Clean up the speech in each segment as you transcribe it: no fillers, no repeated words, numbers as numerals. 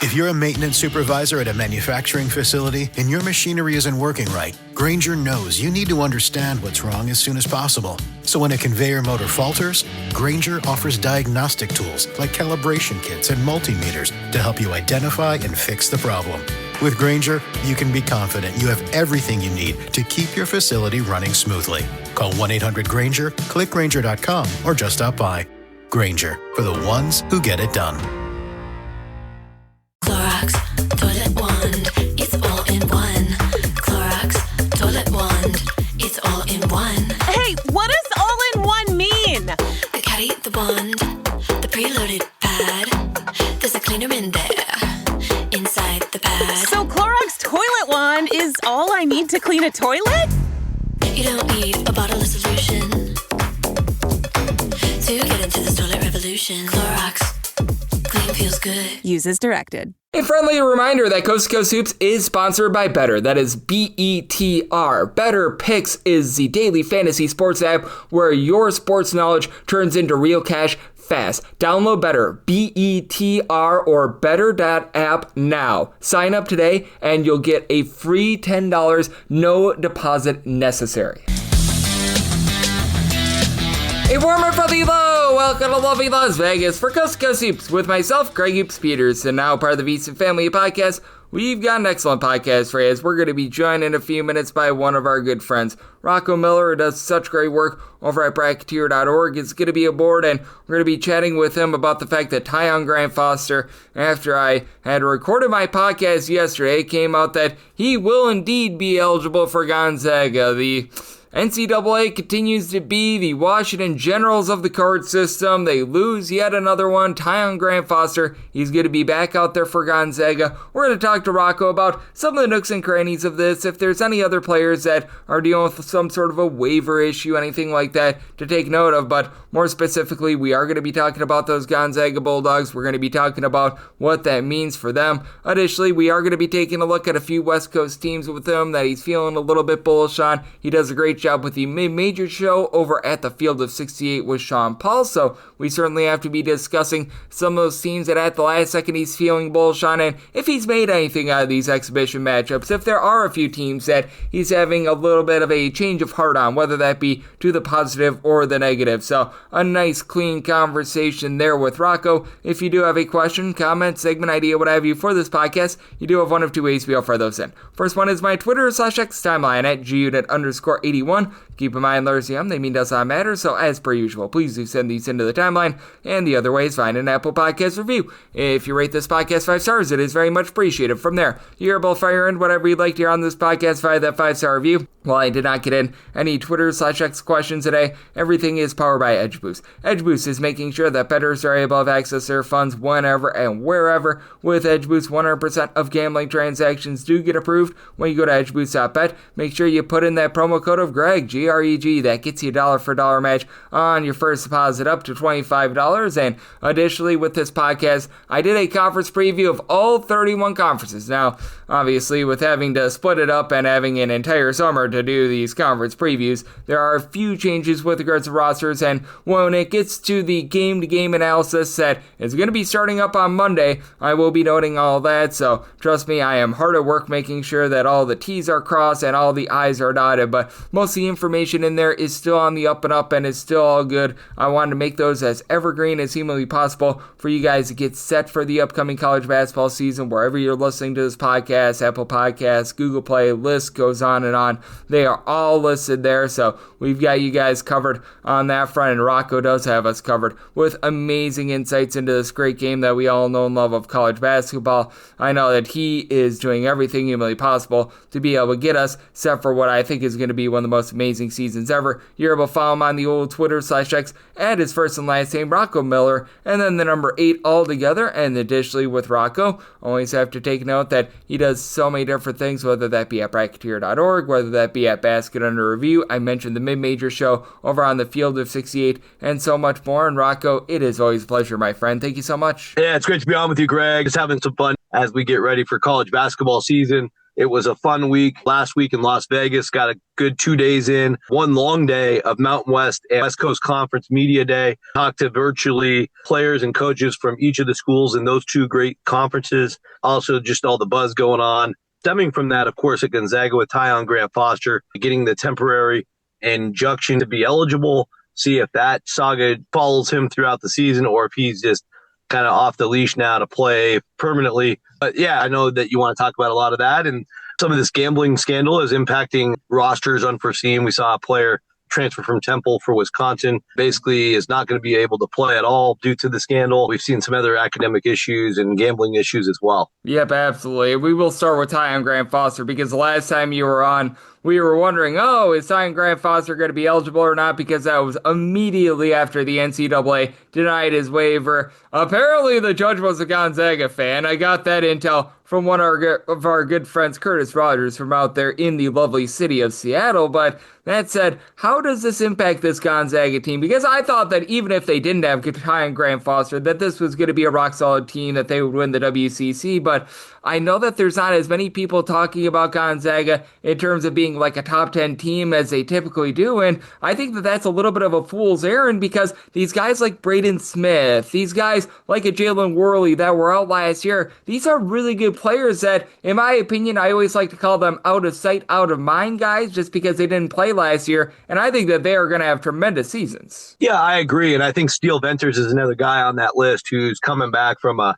If you're a maintenance supervisor at a manufacturing facility and your machinery isn't working right, Grainger knows you need to understand what's wrong as soon as possible. So when a conveyor motor falters, Grainger offers diagnostic tools like calibration kits and multimeters to help you identify and fix the problem. With Grainger, you can be confident you have everything you need to keep your facility running smoothly. Call 1-800-GRAINGER, click Grainger.com, or just stop by. Grainger, for the ones who get it done. Clorox Toilet Wand, it's all in one. Clorox Toilet Wand, it's all in one. Hey, what does all in one mean? The caddy, the wand, the preloaded pad. There's a cleaner in there, inside the pad. So Clorox Toilet Wand is all I need to clean a toilet? You don't need a bottle of solution to get into this toilet revolution. Clorox, clean feels good. Use as directed. A friendly reminder that Coast to Coast Hoops is sponsored by Better. That is BETR. Better Picks is the daily fantasy sports app where your sports knowledge turns into real cash fast. Download Better, BETR, or better.app now. Sign up today and you'll get a free $10, no deposit necessary. A warmer for the low. Welcome to lovely Las Vegas for Coast to Coast Hoops with myself, Greg Hoops Peters, and now part of the VC Family Podcast. We've got an excellent podcast for you as we're going to be joined in a few minutes by one of our good friends, Rocco Miller, who does such great work over at bracketeer.org. Is going to be aboard, and we're going to be chatting with him about the fact that Tyon Grant-Foster, after I had recorded my podcast yesterday, came out that he will indeed be eligible for Gonzaga. The NCAA continues to be the Washington Generals of the card system. They lose yet another one. Tyon Grant-Foster, he's going to be back out there for Gonzaga. We're going to talk to Rocco about some of the nooks and crannies of this, if there's any other players that are dealing with some sort of a waiver issue, anything like that to take note of. But more specifically, we are going to be talking about those Gonzaga Bulldogs. We're going to be talking about what that means for them. Additionally, we are going to be taking a look at a few West Coast teams with him that he's feeling a little bit bullish on. He does a great job with the mid-major show over at the Field of 68 with Sean Paul, so we certainly have to be discussing some of those teams that at the last second he's feeling bullish on, and if he's made anything out of these exhibition matchups, if there are a few teams that he's having a little bit of a change of heart on, whether that be to the positive or the negative. So a nice clean conversation there with Rocco. If you do have a question, comment, segment idea, what have you for this podcast, you do have one of two ways we offer those in. First one is my Twitter/X timeline at gunit_81. Keep in mind, letters they mean does not matter, so as per usual, please do send these into the timeline. And the other way is find an Apple Podcast review. If you rate this podcast 5 stars, it is very much appreciated. From there, you are both fire in whatever you'd like to hear on this podcast via that 5-star review. While I did not get in any Twitter/X questions today, everything is powered by EdgeBoost. EdgeBoost is making sure that bettors are able to access their funds whenever and wherever. With EdgeBoost, 100% of gambling transactions do get approved when you go to edgeboost.bet. Make sure you put in that promo code of Greg, GREG. That gets you a dollar for dollar match on your first deposit up to $25. And additionally, with this podcast, I did a conference preview of all 31 conferences. Now, obviously, with having to split it up and having an entire summer to do these conference previews, there are a few changes with regards to rosters, and when it gets to the game-to-game analysis that is going to be starting up on Monday, I will be noting all that, so trust me, I am hard at work making sure that all the T's are crossed and all the I's are dotted, but most of the information in there is still on the up and up and is still all good. I wanted to make those as evergreen as humanly possible for you guys to get set for the upcoming college basketball season wherever you're listening to this podcast, Apple Podcasts, Google Play, list goes on and on. They are all listed there, so we've got you guys covered on that front, and Rocco does have us covered with amazing insights into this great game that we all know and love of college basketball. I know that he is doing everything humanly possible to be able to get us set for what I think is going to be one of the most amazing seasons ever. You're able to follow him on the old Twitter/X at his first and last name, Rocco Miller, and then the number 8 all together. And additionally with Rocco, always have to take note that he does so many different things, whether that be at bracketeer.org, whether that be at Basket Under Review. I mentioned the mid-major show over on the Field of 68 and so much more. And Rocco, it is always a pleasure, my friend. Thank you so much. Yeah, it's great to be on with you, Greg. Just having some fun as we get ready for college basketball season. It was a fun week. Last week in Las Vegas, got a good 2 days in. One long day of Mountain West and West Coast Conference Media Day. Talked to virtually players and coaches from each of the schools in those two great conferences. Also, just all the buzz going on. Stemming from that, of course, at Gonzaga with Tyon Grant-Foster, getting the temporary injunction to be eligible. See if that saga follows him throughout the season or if he's just kind of off the leash now to play permanently. But yeah, I know that you want to talk about a lot of that. And some of this gambling scandal is impacting rosters unforeseen. We saw a player transfer from Temple for Wisconsin, basically is not going to be able to play at all due to the scandal. We've seen some other academic issues and gambling issues as well. Yep, absolutely. We will start with Tyon Grant-Foster because the last time you were on, we were wondering, is Tyon Grant-Foster going to be eligible or not? Because that was immediately after the NCAA denied his waiver. Apparently, the judge was a Gonzaga fan. I got that intel from one of our good friends, Curtis Rogers, from out there in the lovely city of Seattle. But that said, how does this impact this Gonzaga team? Because I thought that even if they didn't have Tyon Grant-Foster, that this was going to be a rock-solid team, that they would win the WCC. But I know that there's not as many people talking about Gonzaga in terms of being like a top 10 team as they typically do. And I think that that's a little bit of a fool's errand because these guys like Braden Smith, these guys like a Jalen Worley that were out last year, these are really good players that, in my opinion, I always like to call them out of sight, out of mind guys just because they didn't play last year. And I think that they are going to have tremendous seasons. Yeah, I agree. And I think Steele Venters is another guy on that list who's coming back from a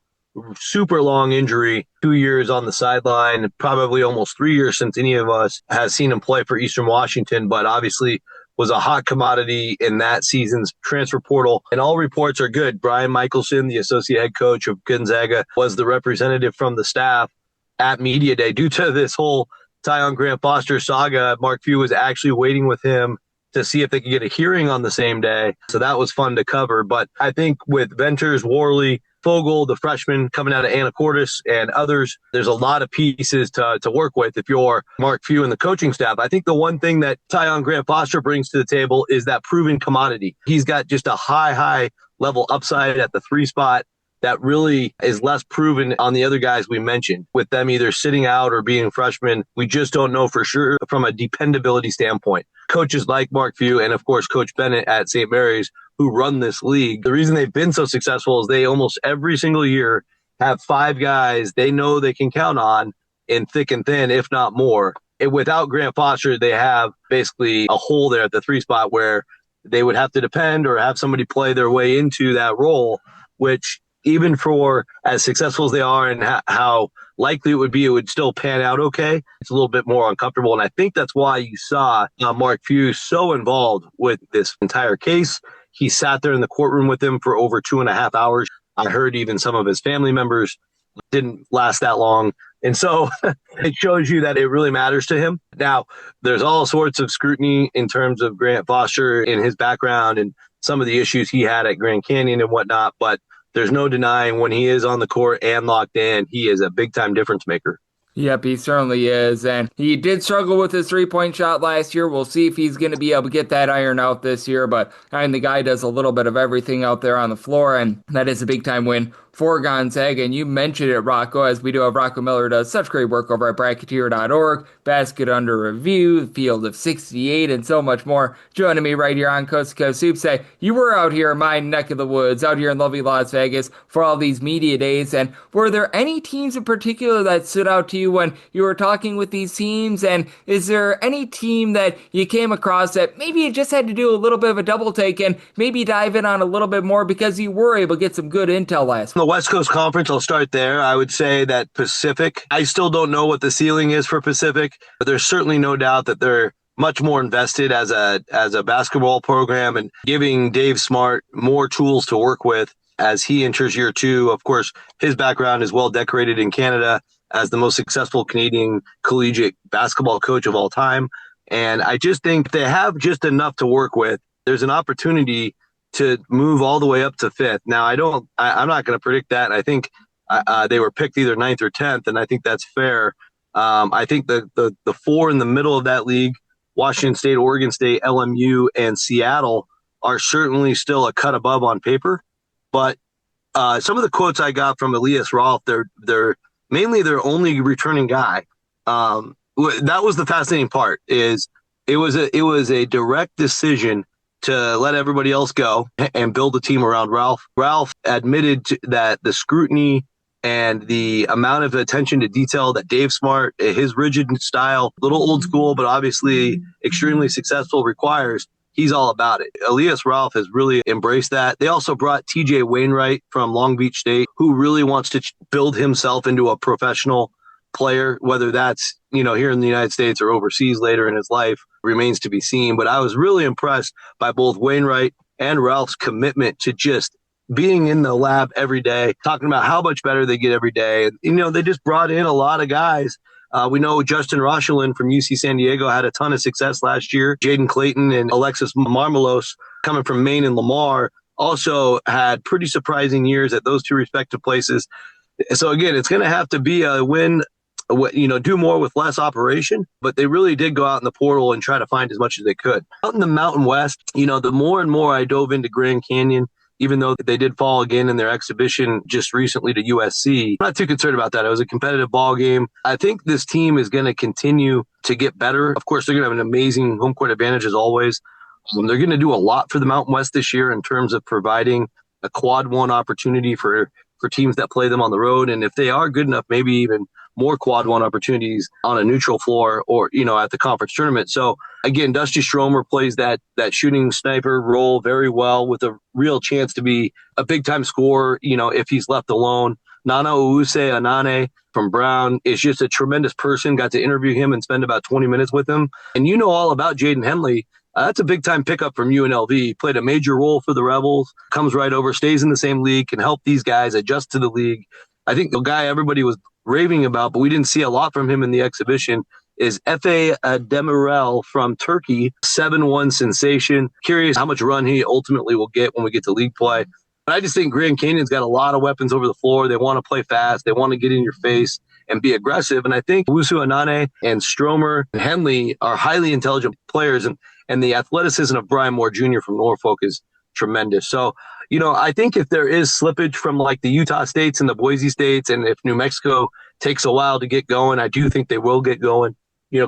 super long injury, 2 years on the sideline, probably almost 3 years since any of us has seen him play for Eastern Washington, but obviously was a hot commodity in that season's transfer portal. And all reports are good. Brian Michelson, the associate head coach of Gonzaga, was the representative from the staff at Media Day. Due to this whole Tyon Grant-Foster saga, Mark Few was actually waiting with him to see if they could get a hearing on the same day. So that was fun to cover. But I think with Venters, Worley, Fogel, the freshman coming out of Anacortes, and others, there's a lot of pieces to work with if you're Mark Few and the coaching staff. I think the one thing that Tyon Grant-Foster brings to the table is that proven commodity. He's got just a high level upside at the 3 spot that really is less proven on the other guys we mentioned. With them either sitting out or being freshmen, we just don't know for sure from a dependability standpoint. Coaches like Mark Few and, of course, Coach Bennett at St. Mary's, who run this league, the reason they've been so successful is they almost every single year have 5 guys they know they can count on in thick and thin, if not more. And without Grant-Foster, they have basically a hole there at the 3 spot where they would have to depend or have somebody play their way into that role, which even for as successful as they are and how likely it would still pan out okay. It's a little bit more uncomfortable. And I think that's why you saw Mark Few so involved with this entire case. He sat there in the courtroom with him for over 2.5 hours. I heard even some of his family members didn't last that long. And so it shows you that it really matters to him. Now, there's all sorts of scrutiny in terms of Grant-Foster and his background and some of the issues he had at Grand Canyon and whatnot, but there's no denying when he is on the court and locked in, he is a big-time difference maker. Yep, he certainly is, and he did struggle with his three-point shot last year. We'll see if he's going to be able to get that iron out this year, but the guy does a little bit of everything out there on the floor, and that is a big-time win for Gonzaga. And you mentioned it, Rocco, as we do have Rocco Miller does such great work over at Bracketeer.org, Basket Under Review, Field of 68, and so much more. Joining me right here on Coast to Coast Soup. Say, you were out here in my neck of the woods, out here in lovely Las Vegas for all these media days, and were there any teams in particular that stood out to you when you were talking with these teams? And is there any team that you came across that maybe you just had to do a little bit of a double take and maybe dive in on a little bit more because you were able to get some good intel last week? The West Coast Conference, I'll start there. I would say that Pacific, I still don't know what the ceiling is for Pacific, but there's certainly no doubt that they're much more invested as a basketball program and giving Dave Smart more tools to work with as he enters year 2. Of course, his background is well decorated in Canada as the most successful Canadian collegiate basketball coach of all time. And I just think they have just enough to work with. There's an opportunity to move all the way up to 5th. Now, I'm not going to predict that. I think they were picked either 9th or 10th, and I think that's fair. I think the 4 in the middle of that league, Washington State, Oregon State, LMU, and Seattle, are certainly still a cut above on paper. But some of the quotes I got from Elias Rolfe, they're mainly their only returning guy That was the fascinating part. Is it was a direct decision to let everybody else go and build a team around Ralph. Ralph admitted that the scrutiny and the amount of attention to detail that Dave Smart, his rigid style, little old school, but obviously extremely successful, requires, he's all about it. Elias Ralph has really embraced that. They also brought TJ Wainwright from Long Beach State, who really wants to build himself into a professional player, whether that's, here in the United States or overseas later in his life, remains to be seen. But I was really impressed by both Wainwright and Ralph's commitment to just being in the lab every day, talking about how much better they get every day. And, they just brought in a lot of guys. We know Justin Rochelin from UC San Diego had a ton of success last year. Jaden Clayton and Alexis Marmelos, coming from Maine and Lamar, also had pretty surprising years at those two respective places. So again, it's going to have to be a win, do more with less operation, but they really did go out in the portal and try to find as much as they could. Out in the Mountain West, the more and more I dove into Grand Canyon, even though they did fall again in their exhibition just recently to USC. I'm not too concerned about that. It was a competitive ball game. I think this team is going to continue to get better. Of course, they're going to have an amazing home court advantage as always. They're going to do a lot for the Mountain West this year in terms of providing a quad one opportunity for teams that play them on the road. And if they are good enough, maybe even more quad one opportunities on a neutral floor or, at the conference tournament. So again, Dusty Stromer plays that shooting sniper role very well with a real chance to be a big time scorer, if he's left alone. Nana Anane from Brown is just a tremendous person. Got to interview him and spend about 20 minutes with him. And all about Jaden Henley. That's a big-time pickup from UNLV. Played a major role for the Rebels, comes right over, stays in the same league, can help these guys adjust to the league. I think the guy everybody was raving about, but we didn't see a lot from him in the exhibition, is Efe Demirel from Turkey, 7-1 sensation. Curious how much run he ultimately will get when we get to league play. But I just think Grand Canyon's got a lot of weapons over the floor. They want to play fast. They want to get in your face and be aggressive. And I think Owusu Anane and Stromer and Henley are highly intelligent players. And the athleticism of Brian Moore Jr. from Norfolk is tremendous. So, I think if there is slippage from like the Utah States and the Boise States, and if New Mexico takes a while to get going, I do think they will get going.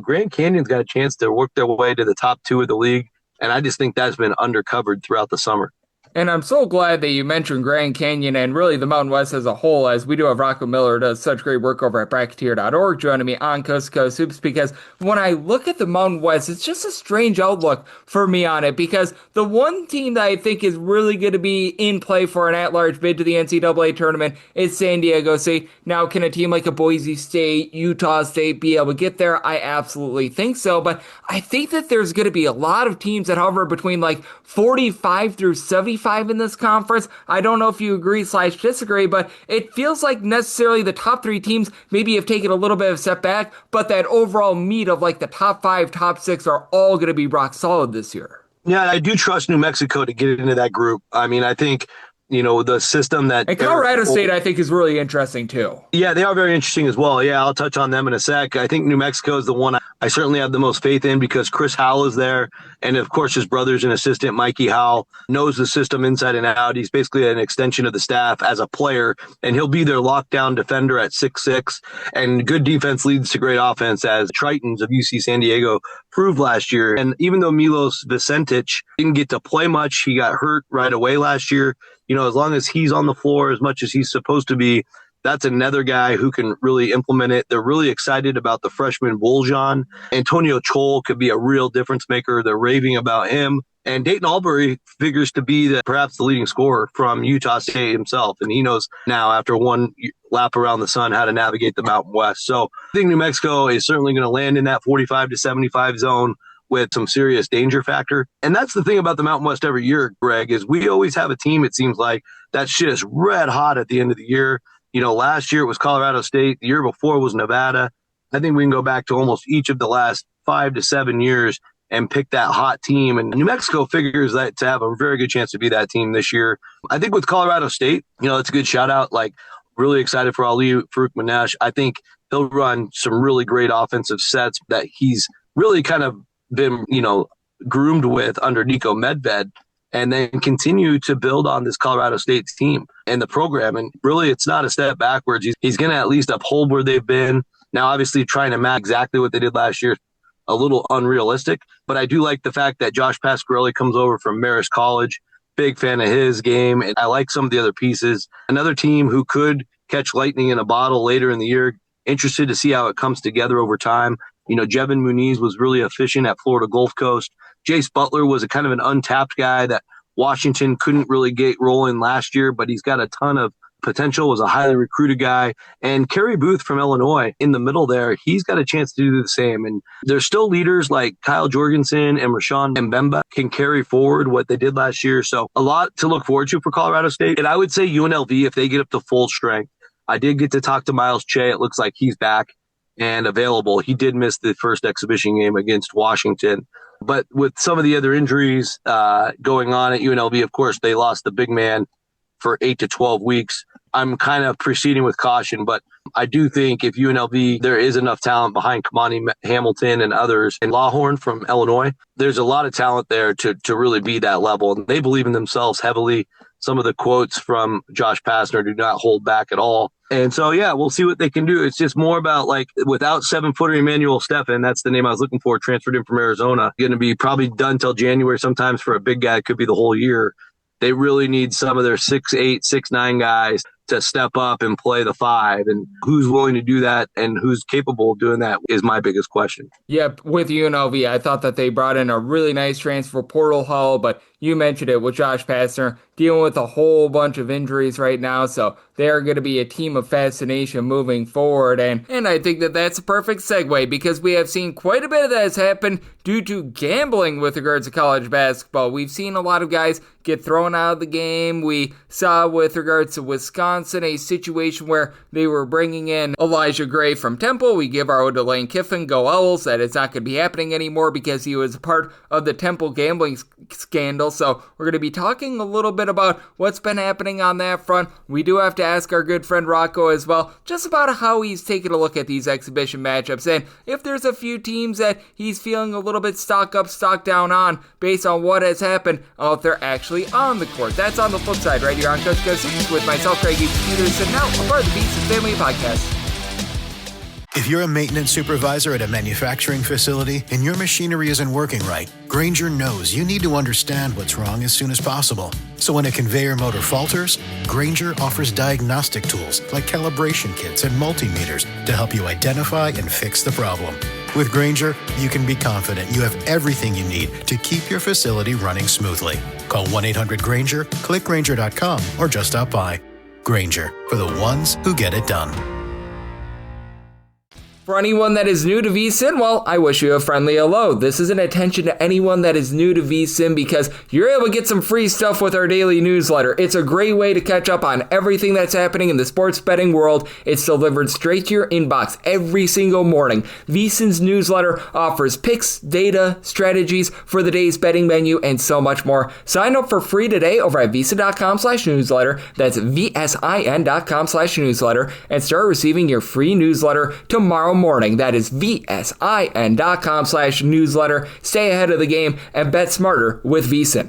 Grand Canyon's got a chance to work their way to the top two of the league. And I just think that's been undercovered throughout the summer. And I'm so glad that you mentioned Grand Canyon and really the Mountain West as a whole, as we do have Rocco Miller, does such great work over at Bracketeer.org, joining me on Coast to Coast Hoops, because when I look at the Mountain West, it's just a strange outlook for me on it, because the one team that I think is really going to be in play for an at-large bid to the NCAA tournament is San Diego State. Now, can a team like a Boise State, Utah State be able to get there? I absolutely think so, but I think that there's going to be a lot of teams that hover between like 45 through 75 in this conference. I don't know if you agree/disagree, but it feels like necessarily the top three teams maybe have taken a little bit of a step back, but that overall meat of like the top 5, top 6 are all going to be rock solid this year. Yeah, I do trust New Mexico to get into that group. I mean, I think the system that... And Colorado State, I think, is really interesting, too. Yeah, they are very interesting as well. Yeah, I'll touch on them in a sec. I think New Mexico is the one I certainly have the most faith in because Chris Howell is there. And, of course, his brother's an assistant, Mikey Howell, knows the system inside and out. He's basically an extension of the staff as a player, and he'll be their lockdown defender at 6'6". And good defense leads to great offense, as Tritons of UC San Diego proved last year. And even though Milos Vicentich didn't get to play much, he got hurt right away last year. As long as he's on the floor as much as he's supposed to be, that's another guy who can really implement it. They're really excited about the freshman Woljan. Antonio Chol could be a real difference maker. They're raving about him. And Dayton Albury figures to be perhaps the leading scorer from Utah State himself. And he knows now, after one lap around the sun, how to navigate the Mountain West. So I think New Mexico is certainly going to land in that 45 to 75 zone with some serious danger factor. And that's the thing about the Mountain West every year, Greg, is we always have a team, it seems like, that's just red hot at the end of the year. Last year it was Colorado State. The year before was Nevada. I think we can go back to almost each of the last 5 to 7 years and pick that hot team. And New Mexico figures that to have a very good chance to be that team this year. I think with Colorado State, it's a good shout out. Like, really excited for Ali Farouk Manesh. I think he'll run some really great offensive sets that he's really kind of been, groomed with under Nico Medved, and then continue to build on this Colorado State team and the program. And really, it's not a step backwards. He's going to at least uphold where they've been. Now, obviously, trying to match exactly what they did last year is a little unrealistic, but I do like the fact that Josh Pasquarelli comes over from Marist College. Big fan of his game, and I like some of the other pieces. Another team who could catch lightning in a bottle later in the year. Interested to see how it comes together over time. Jevin Muniz was really efficient at Florida Gulf Coast. Jace Butler was a kind of an untapped guy that Washington couldn't really get rolling last year, but he's got a ton of potential, was a highly recruited guy. And Kerry Booth from Illinois in the middle there, he's got a chance to do the same. And there's still leaders like Kyle Jorgensen and Rashawn Mbemba can carry forward what they did last year. So a lot to look forward to for Colorado State. And I would say UNLV, if they get up to full strength. I did get to talk to Miles Che. It looks like he's back and available. He did miss the first exhibition game against Washington. But with some of the other injuries going on at UNLV, of course, they lost the big man for 8 to 12 weeks. I'm kind of proceeding with caution, but I do think if UNLV, there is enough talent behind Kamani Hamilton and others, and Lawhorn from Illinois, there's a lot of talent there to really be that level. And they believe in themselves heavily. Some of the quotes from Josh Pastner do not hold back at all. And so, yeah, we'll see what they can do. It's just more about, like, without 7-footer Emmanuel Steffen, that's the name I was looking for, transferred in from Arizona, going to be probably done till January. Sometimes for a big guy, it could be the whole year. They really need some of their 6'8", 6'9" guys to step up and play the 5. And who's willing to do that and who's capable of doing that is my biggest question. Yep, with UNLV, I thought that they brought in a really nice transfer portal haul, but you mentioned it with Josh Pastner dealing with a whole bunch of injuries right now, so they are going to be a team of fascination moving forward, and I think that that's a perfect segue because we have seen quite a bit of that has happened due to gambling with regards to college basketball. We've seen a lot of guys get thrown out of the game. We saw with regards to Wisconsin a situation where they were bringing in Elijah Gray from Temple. We give our ode to Lane Kiffin, go Owls, that it's not going to be happening anymore because he was a part of the Temple gambling scandal. So we're going to be talking a little bit about what's been happening on that front. We do have to ask our good friend Rocco as well, just about how he's taking a look at these exhibition matchups and if there's a few teams that he's feeling a little bit stock up, stock down on based on what has happened if they're actually on the court. That's on the flip side right here on Coast to Coast with myself, Craig Peterson, now a part of the Beats and Family Podcast. If you're a maintenance supervisor at a manufacturing facility and your machinery isn't working right, Grainger knows you need to understand what's wrong as soon as possible. So when a conveyor motor falters, Grainger offers diagnostic tools like calibration kits and multimeters to help you identify and fix the problem. With Grainger, you can be confident you have everything you need to keep your facility running smoothly. Call 1-800-GRAINGER, click Grainger.com, or just stop by. Grainger, for the ones who get it done. For anyone that is new to VSiN, well, I wish you a friendly hello. This is an attention to anyone that is new to VSiN because you're able to get some free stuff with our daily newsletter. It's a great way to catch up on everything that's happening in the sports betting world. It's delivered straight to your inbox every single morning. VSiN's newsletter offers picks, data, strategies for the day's betting menu, and so much more. Sign up for free today over at VSiN.com/newsletter. That's VSIN.com/newsletter and start receiving your free newsletter tomorrow morning. That is VSIN.com/newsletter. Stay ahead of the game and bet smarter with VSiN.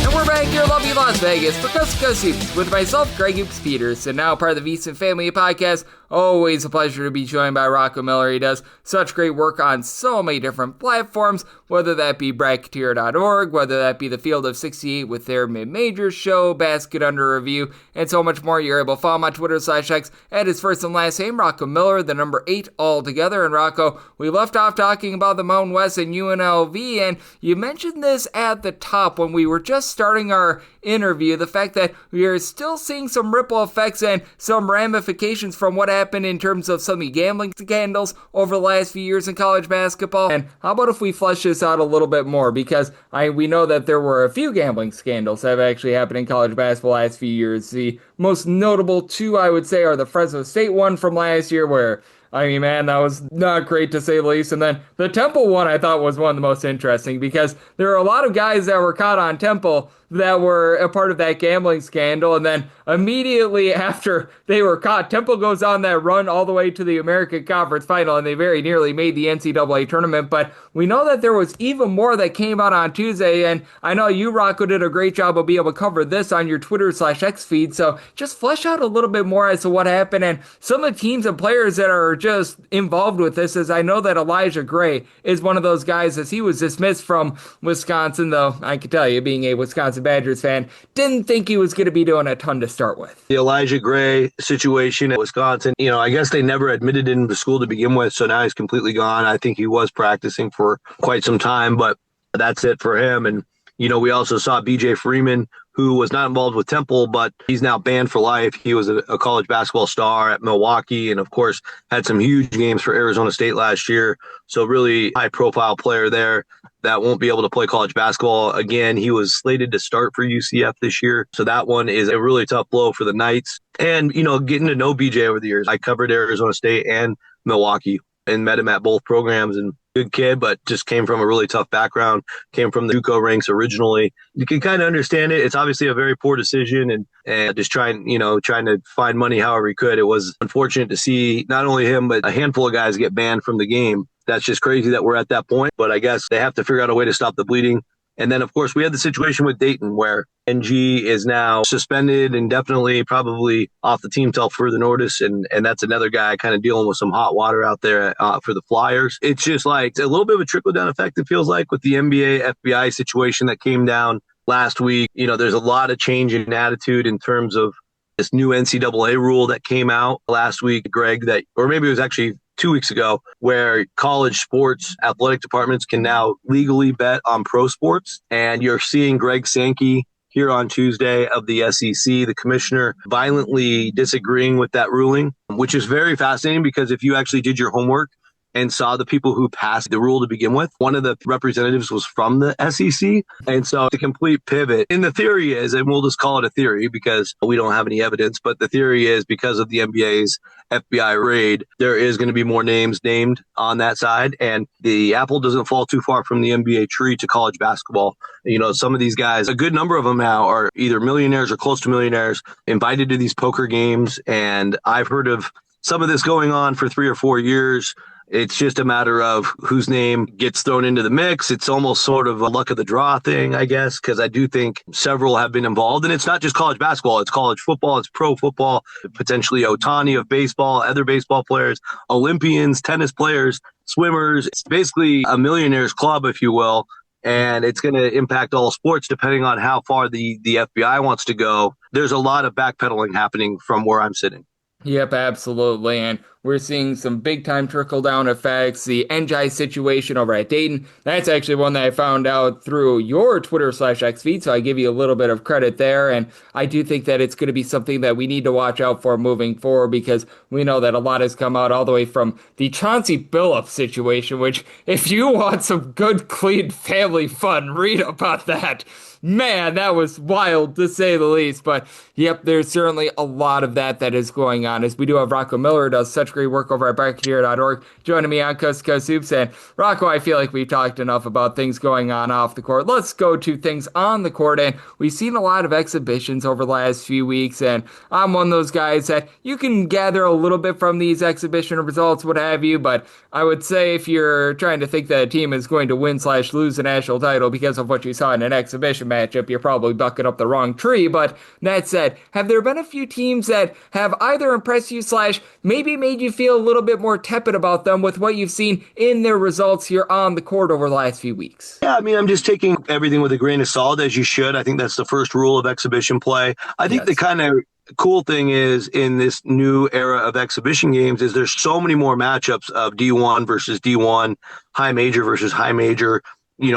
And we're back here in lovely Las Vegas for Coast to Coast Hoops with myself, Greg Peterson, now part of the VSiN Family Podcast. Always a pleasure to be joined by Rocco Miller. He does such great work on so many different platforms, whether that be Bracketeer.org, whether that be the Field of 68 with their mid-major show, Basket Under Review, and so much more. You're able to follow him on Twitter/X at his first and last name, Rocco Miller, the number 8 altogether. And Rocco, we left off talking about the Mountain West and UNLV, and you mentioned this at the top when we were just starting our interview, the fact that we are still seeing some ripple effects and some ramifications from what happened in terms of some gambling scandals over the last few years in college basketball. And how about if we flesh this out a little bit more, because we know that there were a few gambling scandals that have actually happened in college basketball the last few years. The most notable two, I would say, are the Fresno State one from last year, where man, that was not great to say the least. And then the Temple one I thought was one of the most interesting because there are a lot of guys that were caught on Temple that were a part of that gambling scandal. And then immediately after they were caught, Temple goes on that run all the way to the American Conference Final, and they very nearly made the NCAA tournament. But we know that there was even more that came out on Tuesday, and I know you, Rocco, did a great job of being able to cover this on your Twitter/X feed. So just flesh out a little bit more as to what happened and some of the teams and players that are just involved with this, as I know that Elijah Gray is one of those guys, as he was dismissed from Wisconsin, though I can tell you, being a Wisconsin Badgers fan, didn't think he was going to be doing a ton to start with. The Elijah Gray situation at Wisconsin, I guess they never admitted him to school to begin with, so now he's completely gone. I think he was practicing for quite some time, but that's it for him. And, we also saw BJ Freeman, who was not involved with Temple, but he's now banned for life. He was a college basketball star at Milwaukee and, of course, had some huge games for Arizona State last year. So really high-profile player there that won't be able to play college basketball again. He was slated to start for UCF this year. So that one is a really tough blow for the Knights. And, getting to know BJ over the years, I covered Arizona State and Milwaukee and met him at both programs, and good kid, but just came from a really tough background, came from the JUCO ranks originally. You can kind of understand it. It's obviously a very poor decision and just trying to find money however he could. It was unfortunate to see not only him, but a handful of guys get banned from the game. That's just crazy that we're at that point, but I guess they have to figure out a way to stop the bleeding. And then, of course, we had the situation with Dayton where NG is now suspended indefinitely, probably off the team till further notice. And that's another guy kind of dealing with some hot water out there for the Flyers. It's just like a little bit of a trickle-down effect, it feels like, with the NBA FBI situation that came down last week. There's a lot of change in attitude in terms of this new NCAA rule that came out last week, Greg, or maybe it was actually 2 weeks ago, where college sports athletic departments can now legally bet on pro sports. And you're seeing Greg Sankey here on Tuesday of the SEC, the commissioner, violently disagreeing with that ruling, which is very fascinating because if you actually did your homework and saw the people who passed the rule to begin with, one of the representatives was from the SEC. And so it's a complete pivot. And the theory is, and we'll just call it a theory because we don't have any evidence, but the theory is because of the NBA's FBI raid, there is going to be more names named on that side. And the apple doesn't fall too far from the NBA tree to college basketball. Some of these guys, a good number of them now are either millionaires or close to millionaires, invited to these poker games. And I've heard of some of this going on for 3 or 4 years. It's just a matter of whose name gets thrown into the mix. It's almost sort of a luck of the draw thing, I guess, because I do think several have been involved. And it's not just college basketball. It's college football. It's pro football, potentially Ohtani of baseball, other baseball players, Olympians, tennis players, swimmers. It's basically a millionaires club, if you will. And it's going to impact all sports depending on how far the FBI wants to go. There's a lot of backpedaling happening from where I'm sitting. Yep, absolutely. And we're seeing some big-time trickle-down effects. The NJ situation over at Dayton, that's actually one that I found out through your Twitter/X feed, so I give you a little bit of credit there. And I do think that it's going to be something that we need to watch out for moving forward because we know that a lot has come out all the way from the Chauncey Billups situation, which if you want some good, clean family fun, read about that. Man, that was wild to say the least. But yep, there's certainly a lot of that is going on. As we do have Rocco Miller, who does such great work over at Bracketeer.org, joining me on Coast to Coast Hoops. And Rocco, I feel like we've talked enough about things going on off the court. Let's go to things on the court. And we've seen a lot of exhibitions over the last few weeks. And I'm one of those guys that you can gather a little bit from these exhibition results, what have you. But I would say if you're trying to think that a team is going to win/lose the national title because of what you saw in an exhibition matchup, you're probably bucking up the wrong tree. But that said, have there been a few teams that have either impressed you / maybe made you feel a little bit more tepid about them with what you've seen in their results here on the court over the last few weeks? Yeah, I'm just taking everything with a grain of salt, as you should. I think that's the first rule of exhibition play. I think the kind of cool thing is in this new era of exhibition games is there's so many more matchups of D1 versus D1, high major versus high major,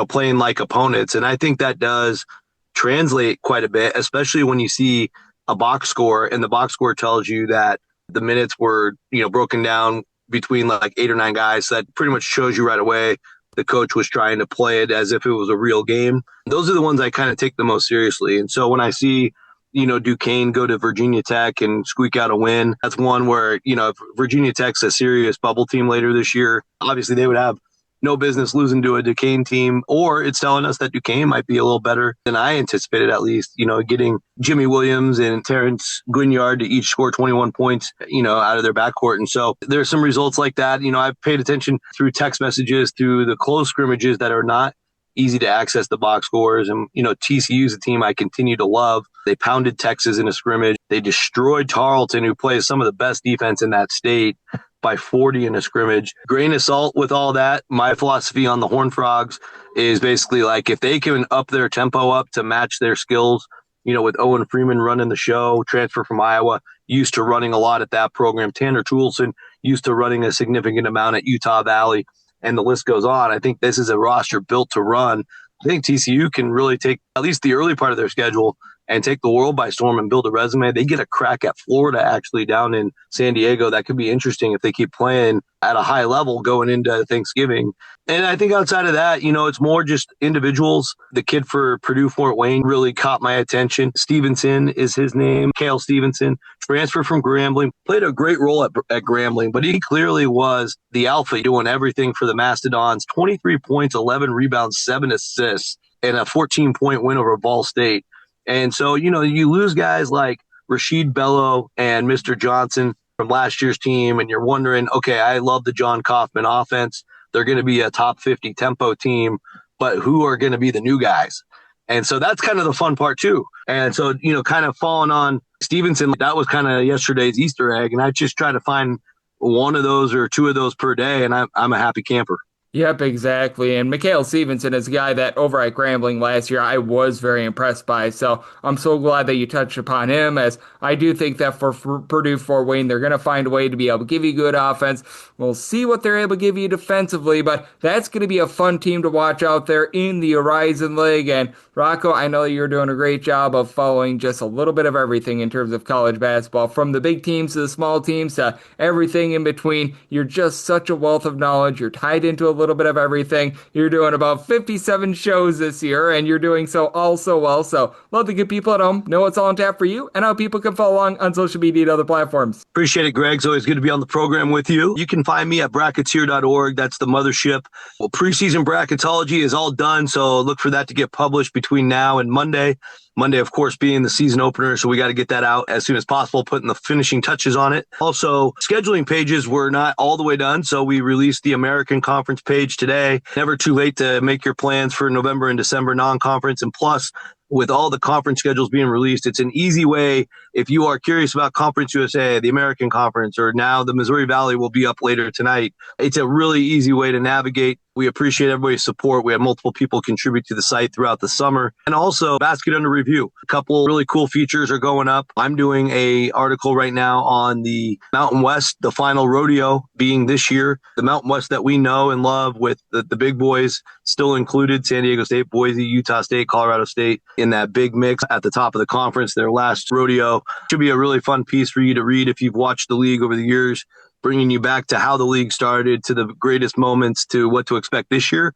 playing like opponents. And I think that does translate quite a bit, especially when you see a box score and the box score tells you that the minutes were, broken down between like 8 or 9 guys. So that pretty much shows you right away the coach was trying to play it as if it was a real game. Those are the ones I kind of take the most seriously. And so when I see, Duquesne go to Virginia Tech and squeak out a win, that's one where, if Virginia Tech's a serious bubble team later this year, obviously they would have no business losing to a Duquesne team, or it's telling us that Duquesne might be a little better than I anticipated, at least, getting Jimmy Williams and Terrence Guignard to each score 21 points, out of their backcourt. And so there's some results like that. I've paid attention through text messages, through the close scrimmages that are not easy to access the box scores. And, TCU is a team I continue to love. They pounded Texas in a scrimmage. They destroyed Tarleton, who plays some of the best defense in that state, by 40 in a scrimmage. Grain of salt with all that. My philosophy on the Horned Frogs is basically like, if they can up their tempo up to match their skills, with Owen Freeman running the show, transfer from Iowa, used to running a lot at that program. Tanner Toolson used to running a significant amount at Utah Valley, and the list goes on. I think this is a roster built to run. I think TCU can really take at least the early part of their schedule and take the world by storm and build a resume. They get a crack at Florida, actually, down in San Diego. That could be interesting if they keep playing at a high level going into Thanksgiving. And I think outside of that, it's more just individuals. The kid for Purdue Fort Wayne really caught my attention. Stevenson is his name. Cale Stevenson, transfer from Grambling, played a great role at Grambling, but he clearly was the alpha doing everything for the Mastodons. 23 points, 11 rebounds, 7 assists, and a 14-point win over Ball State. And so, you lose guys like Rasheed Bello and Mr. Johnson from last year's team, and you're wondering, okay, I love the John Kaufman offense. They're going to be a top 50 tempo team, but who are going to be the new guys? And so that's kind of the fun part too. And so, kind of falling on Stevenson, that was kind of yesterday's Easter egg. And I just try to find one of those or two of those per day, and I'm a happy camper. Yep, exactly. And Mikhail Stevenson is a guy that over at Grambling last year I was very impressed by. So I'm so glad that you touched upon him, as I do think that for Purdue Fort Wayne, they're going to find a way to be able to give you good offense. We'll see what they're able to give you defensively, but that's going to be a fun team to watch out there in the Horizon League. And Rocco, I know you're doing a great job of following just a little bit of everything in terms of college basketball, from the big teams to the small teams to everything in between. You're just such a wealth of knowledge. You're tied into a little bit of everything. You're doing about 57 shows this year, and you're doing so all so well. So love to get people at home know what's all on tap for you and how people can follow along on social media and other platforms. Appreciate it, Greg. It's always good to be on the program with you. You can find me at bracketeer.org. That's the mothership. Well, preseason bracketology is all done, so look for that to get published between now and Monday. Monday, of course, being the season opener, so we got to get that out as soon as possible, putting the finishing touches on it. Also, scheduling pages were not all the way done, so we released the American Conference page today. Never too late to make your plans for November and December non-conference. And plus, with all the conference schedules being released, it's an easy way. If you are curious about Conference USA, the American Conference, or now the Missouri Valley will be up later tonight, it's a really easy way to navigate. We appreciate everybody's support. We had multiple people contribute to the site throughout the summer. And also, Basket Under Review. A couple really cool features are going up. I'm doing an article right now on the Mountain West, the final rodeo being this year. The Mountain West that we know and love, with the big boys still included, San Diego State, Boise, Utah State, Colorado State, in that big mix at the top of the conference, their last rodeo. Should be a really fun piece for you to read if you've watched the league over the years, bringing you back to how the league started, to the greatest moments, to what to expect this year.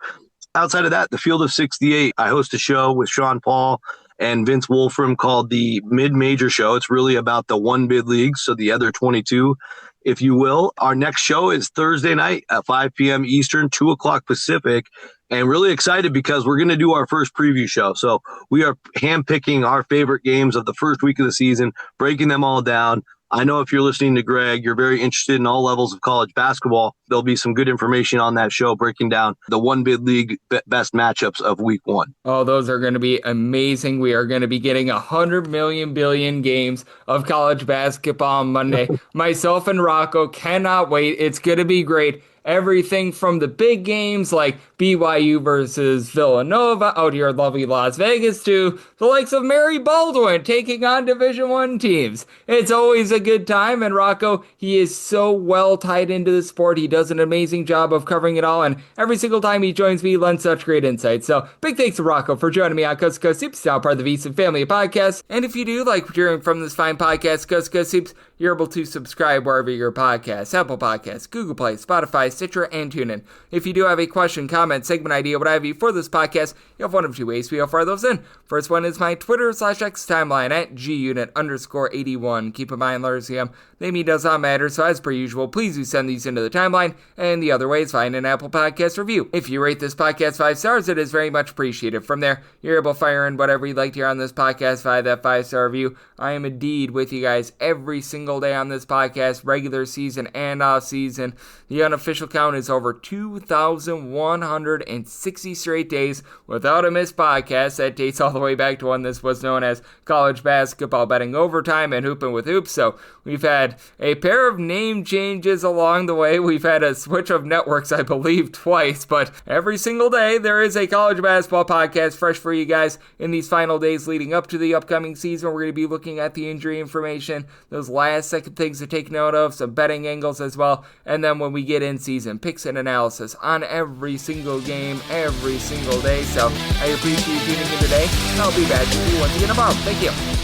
Outside of that, the Field of 68, I host a show with Sean Paul and Vince Wolfram called the Mid-Major Show. It's really about the one bid leagues, so the other 22, if you will. Our next show is Thursday night at 5 p.m. Eastern, 2 o'clock Pacific. And really excited because we're going to do our first preview show. So we are handpicking our favorite games of the first week of the season, breaking them all down. I know if you're listening to Greg, you're very interested in all levels of college basketball. There'll be some good information on that show breaking down the one bid league best matchups of week one. Oh, those are going to be amazing. We are going to be getting 100 million billion games of college basketball on Monday. Myself and Rocco cannot wait. It's going to be great. Everything from the big games like BYU versus Villanova out here in lovely Las Vegas to the likes of Mary Baldwin taking on Division I teams. It's always a good time, and Rocco, he is so well tied into the sport. He does an amazing job of covering it all, and every single time he joins me, he lends such great insight. So big thanks to Rocco for joining me on Coast to Coast Hoops, now part of the VSiN family of podcasts. And if you do like hearing from this fine podcast, Coast to Coast Hoops, you're able to subscribe wherever your podcasts, Apple Podcasts, Google Play, Spotify, Spotify, Stitcher, and TuneIn. If you do have a question, comment, segment idea, what have you for this podcast, you have one of two ways we'll fire those in. First one is my Twitter/X timeline at gunit_81. Keep in mind, largely, name does not matter, so as per usual, please do send these into the timeline, and the other way is find an Apple Podcast review. If you rate this podcast 5 stars, it is very much appreciated. From there, you're able to fire in whatever you'd like to hear on this podcast via that 5-star review. I am indeed with you guys every single day on this podcast, regular season and off season. The unofficial count is over 2,160 straight days without a missed podcast. That dates all the way back to when this was known as college basketball betting overtime and hooping with hoops. So we've had a pair of name changes along the way. We've had a switch of networks, I believe, twice, but every single day there is a college basketball podcast fresh for you guys in these final days leading up to the upcoming season. We're going to be looking at the injury information, those last second things to take note of, some betting angles as well, and then when we get in season picks and analysis on every single game, every single day. So I appreciate you tuning in today. I'll be back with you once again tomorrow. Thank you.